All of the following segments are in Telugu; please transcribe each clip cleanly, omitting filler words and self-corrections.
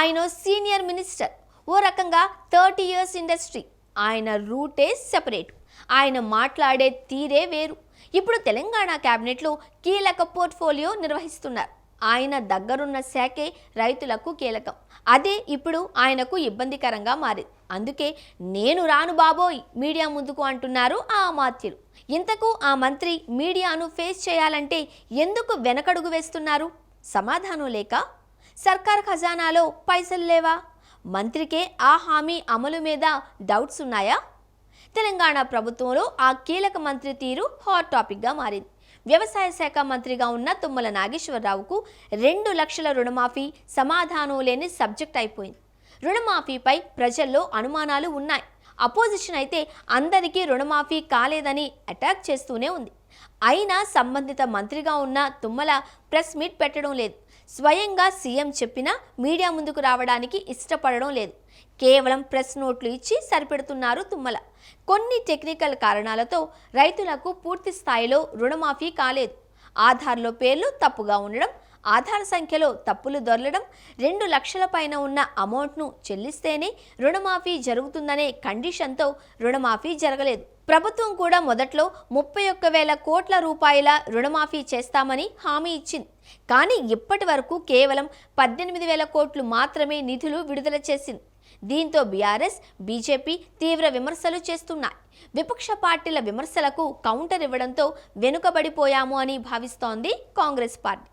ఆయన సీనియర్ మినిస్టర్, ఓ రకంగా 30 ఇయర్స్ ఇండస్ట్రీ. ఆయన రూటే సెపరేట్, ఆయన మాట్లాడే తీరే వేరు. ఇప్పుడు తెలంగాణ క్యాబినెట్లో కీలక పోర్ట్ఫోలియో నిర్వహిస్తున్నారు. ఆయన దగ్గరున్న శాఖే రైతులకు కీలకం. అదే ఇప్పుడు ఆయనకు ఇబ్బందికరంగా మారింది. అందుకే నేను రాను బాబోయ్ మీడియా ముందుకు అంటున్నారు ఆ అమాత్యులు. ఇంతకు ఆ మంత్రి మీడియాను ఫేస్ చేయాలంటే ఎందుకు వెనకడుగు వేస్తున్నారు? సమాధానం లేక? సర్కార్ ఖజానాలో పైసలు లేవా? మంత్రికే ఆ హామీ అమలు మీద డౌట్స్ ఉన్నాయా? తెలంగాణ ప్రభుత్వంలో ఆ కీలక మంత్రి తీరు హాట్ టాపిక్గా మారింది. వ్యవసాయ శాఖ మంత్రిగా ఉన్న తుమ్మల నాగేశ్వరరావుకు 2 లక్షల రుణమాఫీ సమాధానం లేని సబ్జెక్ట్ అయిపోయింది. రుణమాఫీపై ప్రజల్లో అనుమానాలు ఉన్నాయి. అపోజిషన్ అయితే అందరికీ రుణమాఫీ కాలేదని అటాక్ చేస్తూనే ఉంది. అయినా సంబంధిత మంత్రిగా ఉన్న తుమ్మల ప్రెస్ మీట్ పెట్టడం లేదు. స్వయంగా సీఎం చెప్పినా మీడియా ముందుకు రావడానికి ఇష్టపడడం లేదు. కేవలం ప్రెస్ నోట్లు ఇచ్చి సరిపెడుతున్నారు తుమ్మల. కొన్ని టెక్నికల్ కారణాలతో రైతులకు పూర్తి స్థాయిలో రుణమాఫీ కాలేదు. ఆధార్లో పేర్లు తప్పుగా ఉండడం, ఆధార్ సంఖ్యలో తప్పులు దొరలడం, 2 లక్షల పైన ఉన్న అమౌంట్ను చెల్లిస్తేనే రుణమాఫీ జరుగుతుందనే కండిషన్తో రుణమాఫీ జరగలేదు. ప్రభుత్వం కూడా మొదట్లో 31,000 కోట్ల రూపాయల రుణమాఫీ చేస్తామని హామీ ఇచ్చింది. కానీ ఇప్పటి వరకు కేవలం 18,000 కోట్లు మాత్రమే నిధులు విడుదల చేసింది. దీంతో బీఆర్ఎస్, బీజేపీ తీవ్ర విమర్శలు చేస్తున్నాయి. విపక్ష పార్టీల విమర్శలకు కౌంటర్ ఇవ్వడంతో వెనుకబడిపోయాము అని భావిస్తోంది కాంగ్రెస్ పార్టీ.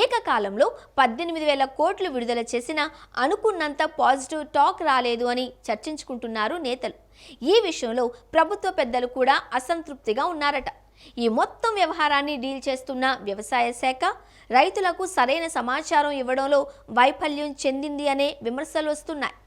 ఏకకాలంలో 18,000 కోట్లు విడుదల చేసినా అనుకున్నంత పాజిటివ్ టాక్ రాలేదు అని చర్చించుకుంటున్నారు నేతలు. ఈ విషయంలో ప్రభుత్వ పెద్దలు కూడా అసంతృప్తిగా ఉన్నారట. ఈ మొత్తం వ్యవహారాన్ని డీల్ చేస్తున్న వ్యవసాయ శాఖ రైతులకు సరైన సమాచారం ఇవ్వడంలో వైఫల్యం చెందింది అనే విమర్శలు వస్తున్నాయి.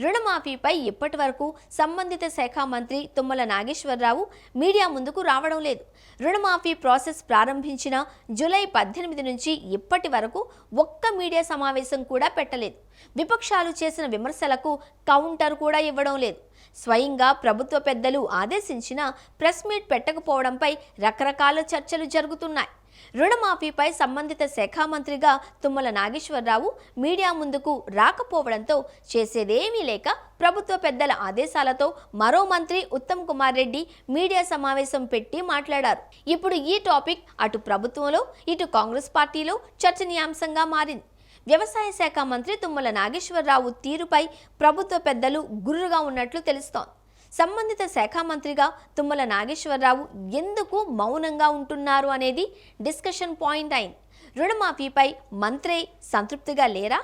రుణమాఫీపై ఇప్పటి వరకు సంబంధిత శాఖ మంత్రి తుమ్మల నాగేశ్వరరావు మీడియా ముందుకు రావడం లేదు. రుణమాఫీ ప్రాసెస్ ప్రారంభించిన జూలై 18 నుంచి ఇప్పటి వరకు ఒక్క మీడియా సమావేశం కూడా పెట్టలేదు. విపక్షాలు చేసిన విమర్శలకు కౌంటర్ కూడా ఇవ్వడం లేదు. స్వయంగా ప్రభుత్వ పెద్దలు ఆదేశించిన ప్రెస్ మీట్ పెట్టకపోవడంపై రకరకాల చర్చలు జరుగుతున్నాయి. రుణమాఫీపై సంబంధిత శాఖ మంత్రిగా తుమ్మల నాగేశ్వరరావు మీడియా ముందుకు రాకపోవడంతో చేసేదేమీ లేక ప్రభుత్వ పెద్దల ఆదేశాలతో మరో మంత్రి ఉత్తమ్ కుమార్ రెడ్డి మీడియా సమావేశం పెట్టి మాట్లాడారు. ఇప్పుడు ఈ టాపిక్ అటు ప్రభుత్వంలో ఇటు కాంగ్రెస్ పార్టీలో చర్చనీయాంశంగా మారింది. వ్యవసాయ శాఖ మంత్రి తుమ్మల నాగేశ్వరరావు తీరుపై ప్రభుత్వ పెద్దలు గుర్రుగా ఉన్నట్లు తెలుస్తోంది. సంబంధిత శాఖ మంత్రిగా తుమ్మల నాగేశ్వరరావు ఎందుకు మౌనంగా ఉంటున్నారు అనేది డిస్కషన్ పాయింట్ అయింది. రుణమాఫీపై మంత్రే సంతృప్తిగా లేరా?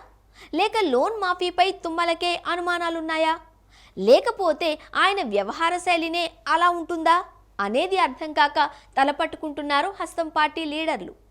లేక లోన్ మాఫీపై తుమ్మలకే అనుమానాలున్నాయా? లేకపోతే ఆయన వ్యవహార శైలినే అలా ఉంటుందా అనేది అర్థం కాక తలపట్టుకుంటున్నారు హస్తం పార్టీ లీడర్లు.